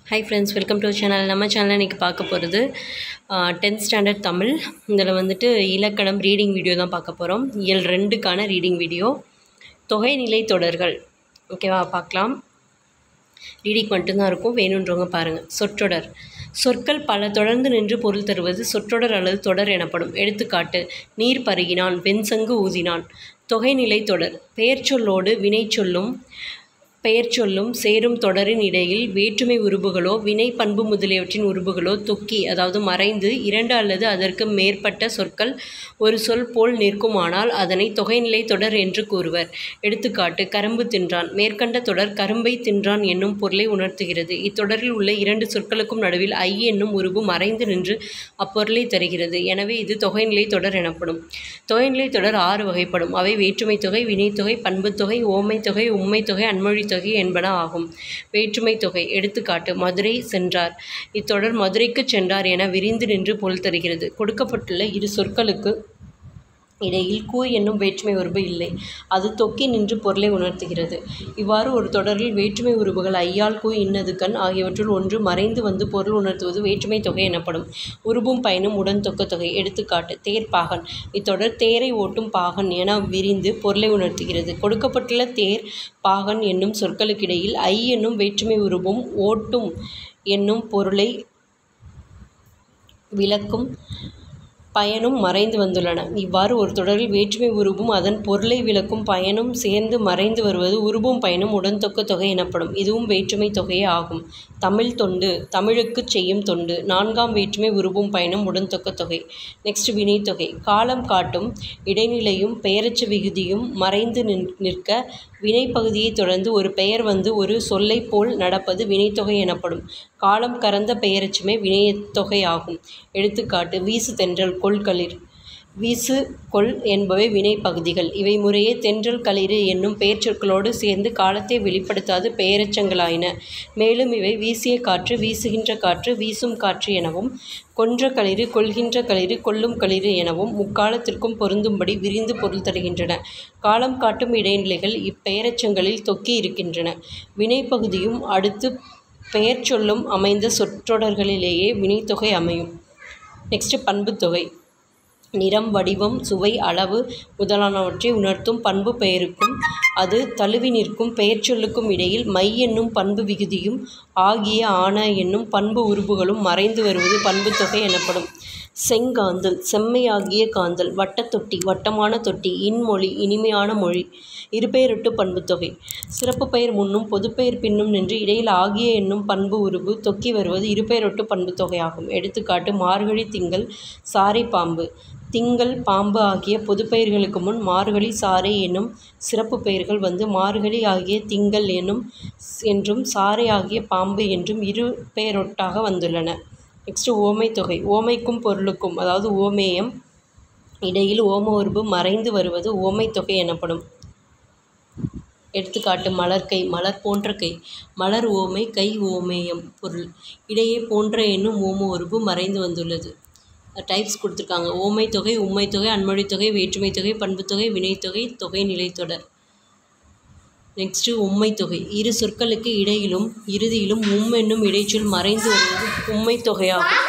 Hi friends, welcome to our channel. நம்ம சேனலில் இன்றைக்கி பார்க்க போகிறது 10th ஸ்டாண்டர்ட் தமிழ். இதில் வந்துட்டு இலக்கணம் ரீடிங் வீடியோ தான் பார்க்க போகிறோம். இயல் 2க்கான ரீடிங் வீடியோ. தொகைநிலை தொடர்கள் ஓகேவா, பார்க்கலாம். ரீடிங் மட்டும்தான் இருக்கும், வேணுன்றவங்க பாருங்கள். சொற்றொடர். சொற்கள் பல தொடர்ந்து நின்று பொருள் தருவது சொற்றொடர் அல்லது தொடர் எனப்படும். எடுத்துக்காட்டு: நீர் பருகினான், வெண்சங்கு ஊதினான். தொகைநிலை தொடர். பெயர்ச்சொல்லோடு வினைச்சொல்லும் பெயர்ச்சொல்லும் சேரும் தொடரின் இடையில் வேற்றுமை உருபுகளோ வினை பண்பு முதலியவற்றின் உருபுகளோ தொக்கி, அதாவது மறைந்து, 2 அல்லது அதற்கு மேற்பட்ட சொற்கள் ஒரு சொல் போல் நிற்குமானால் அதனை தொகைநிலை தொடர் என்று கூறுவர். எடுத்துக்காட்டு: கரும்பு தின்றான். மேற்கண்ட தொடர் கரும்பை தின்றான் என்னும் பொருளை உணர்த்துகிறது. இத்தொடரில் உள்ள 2 சொற்களுக்கும் நடுவில் ஐ என்னும் உருபு மறைந்து நின்று அப்பொருளை தருகிறது. எனவே இது தொகைநிலை தொடர் எனப்படும். தொகைநிலை தொடர் 6 வகைப்படும். அவை வேற்றுமை தொகை, வினைத்தொகை, பண்புத்தொகை, ஓமைத்தொகை, உம்மைத்தொகை, அன்மொழித்தொகை என்பன ஆகும். வேற்றுமை தொகை. எடுத்துக்காட்டு: மதுரை சென்றார். இத்தொடர் மதுரைக்கு சென்றார் என விரிந்து நின்று பொருள் தருகிறது. கொடுக்கப்பட்டுள்ள 2 சொற்களுக்கு இடையில் கூ என்னும் வேற்றுமை உருபு இல்லை. அது தொக்கி நின்று பொருளை உணர்த்துகிறது. இவ்வாறு ஒரு தொடரில் வேற்றுமை உருபுகள் ஐயால், கூ, இன்னது, கண் ஆகியவற்றுள் ஒன்று மறைந்து வந்து பொருள் உணர்த்துவது வேற்றுமை தொகை எனப்படும். உருபும் பயனும் உடன் தொக்க தொகை. எடுத்துக்காட்டு: தேர் பாகன். இத்தொடர் தேரை ஓட்டும் பாகன் என விரிந்து பொருளை உணர்த்துகிறது. கொடுக்கப்பட்டுள்ள தேர், பாகன் என்னும் சொற்களுக்கிடையில் ஐ என்னும் வேற்றுமை உருபும் ஓட்டும் என்னும் பொருளை விளக்கும் பயனும் மறைந்து வந்துள்ளன. இவ்வாறு ஒரு தொடரில் வேற்றுமை உருபும் அதன் பொருளை விளக்கும் பயனும் சேர்ந்து மறைந்து வருவது உருபும் பயனும் உடன் தொக்க தொகை எனப்படும். இதுவும் வேற்றுமை தொகையே ஆகும். தமிழ் தொண்டு. தமிழுக்குச் செய்யும் தொண்டு. 4ஆம் வேற்றுமை உருபும் பயனும் உடன் தொக்க தொகை. நெக்ஸ்ட் வினைத்தொகை. காலம் காட்டும் இடைநிலையும் பெயரச்ச விகுதியும் மறைந்து நிற்க வினைப்பகுதியை தொடர்ந்து ஒரு பெயர் வந்து ஒரு சொல்லை போல் நடப்பது வினைத்தொகை எனப்படும். காலம் கறந்த பெயரச்சமே வினைத்தொகை ஆகும். எடுத்துக்காட்டு: வீசு தென்றல், கொள் களிர். வீசு, கொள் என்பவை வினைப்பகுதிகள். இவை முறையே தென்றல், களிறு என்னும் பெயர்ச்சொற்களோடு சேர்ந்து காலத்தை வெளிப்படுத்தாது பெயரெச்சங்களாயின. மேலும் இவை வீசிய காற்று, வீசுகின்ற காற்று, வீசும் காற்று எனவும், கொன்ற களிறு, கொள்கின்ற களிறு, கொல்லும் களிறு எனவும் முக்காலத்திற்கும் பொருந்தும்படி விரிந்து பொருள் தருகின்றன. காலம் காட்டும் இடைநிலைகள் இப்பெயரெச்சங்களில் தொக்கி இருக்கின்றன. வினைப்பகுதியும் அடுத்து பெயர்ச்சொல்லும் அமைந்த சொற்றொடர்களிலேயே வினைத்தொகை அமையும். நெக்ஸ்ட் பண்புத்தொகை. நிறம், வடிவம், சுவை, அளவு முதலானவற்றை உணர்த்தும் பண்பு பெயருக்கும் அது தழுவி நிற்கும் பெயர்ச்சொல்லுக்கும் இடையில் மை என்னும் பண்பு விகுதியும் ஆகிய ஆன என்னும் பண்பு உருபுகளும் மறைந்து வருவது பண்புத்தொகை எனப்படும். செங்காந்தல். செம்மையாகிய காந்தல். வட்டத்தொட்டி. வட்டமான தொட்டி. இன்மொழி. இனிமையான மொழி. இருபெயரொட்டு பண்புத்தொகை. சிறப்பு பெயர் முன்னும் பொதுப்பெயர் பின்னும் நின்று இடையில் ஆகிய என்னும் பண்பு உருபு தொக்கி வருவது இருபெயரொட்டு பண்புத்தொகையாகும். எடுத்துக்காட்டு: மார்கழி திங்கள், சாரை பாம்பு. திங்கள், பாம்பு ஆகிய பொதுப்பெயர்களுக்கு முன் மார்கழி, சாரை என்னும் சிறப்பு பெயர்கள் வந்து மார்கழி ஆகிய திங்கள் என்றும் சாரை ஆகிய பாம்பு என்றும் இரு பெயரொட்டாக வந்துள்ளன. நெக்ஸ்ட் ஓமைத்தொகை. ஓமைக்கும் பொருளுக்கும், அதாவது ஓமேயம் இடையில் ஓம உருபு மறைந்து வருவது ஓமைத்தொகை எனப்படும். எடுத்துக்காட்டு: மலர்கை, மலர் போன்ற கை. மலர் ஓமை, கை ஓமேயம். பொருள்: இடையே போன்ற என்னும் ஓம உருபு மறைந்து வந்துள்ளது. டைப்ஸ் கொடுத்துருக்காங்க: ஓமைத்தொகை, உம்மைத்தொகை, அன்மொழித்தொகை, வேற்றுமைத்தொகை, பண்புத்தொகை, வினைத்தொகை, தொகைநிலை தொடர். நெக்ஸ்ட் உம்மைத்தொகை. 2 சொற்களுக்கு இடையிலும் இறுதியிலும் என்னும் இடைச்சொல் மறைந்து வருவது உம்மைத்தொகையாகும்.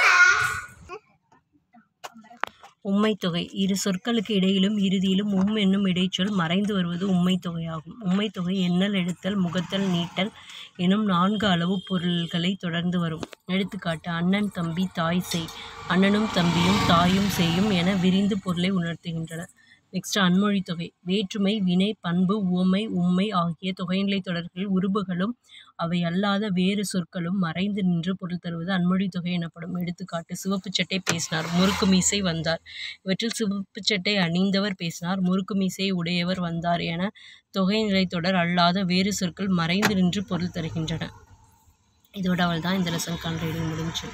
உம்மைத்தொகை. 2 சொற்களுக்கு இடையிலும் இறுதியிலும் என்னும் இடைச்சொல் மறைந்து வருவது உம்மைத்தொகையாகும். உம்மைத்தொகை எண்ணல், எடுத்தல், முகத்தல், நீட்டல் எனும் 4 அளவு பொருள்களை தொடர்ந்து வரும். எடுத்துக்காட்டு: அண்ணன், தம்பி, தாய், சேய். அண்ணனும் தம்பியும் தாயும் சேயும் என விரிந்து பொருளை உணர்த்துகின்றன. நெக்ஸ்ட் அன்மொழித்தொகை. வேற்றுமை, வினை, பண்பு, உவமை, உம்மை ஆகிய தொகைநிலை தொடர்களில் உருபுகளும் அவை அல்லாத வேறு சொற்களும் மறைந்து நின்று பொருள் தருவது அன்மொழித்தொகை எனப்படும். எடுத்துக்காட்டு: சிவப்பு சட்டை பேசினார், முறுக்கு மீசை வந்தார். இவற்றில் சிவப்பு சட்டை அணிந்தவர் பேசினார், முறுக்கு மீசையை உடையவர் வந்தார் என தொகைநிலை தொடர் அல்லாத வேறு சொற்கள் மறைந்து நின்று பொருள் தருகின்றன. இதோட அவள் தான் இந்த லெசனுக்கான ரீடிங் முடிஞ்சு.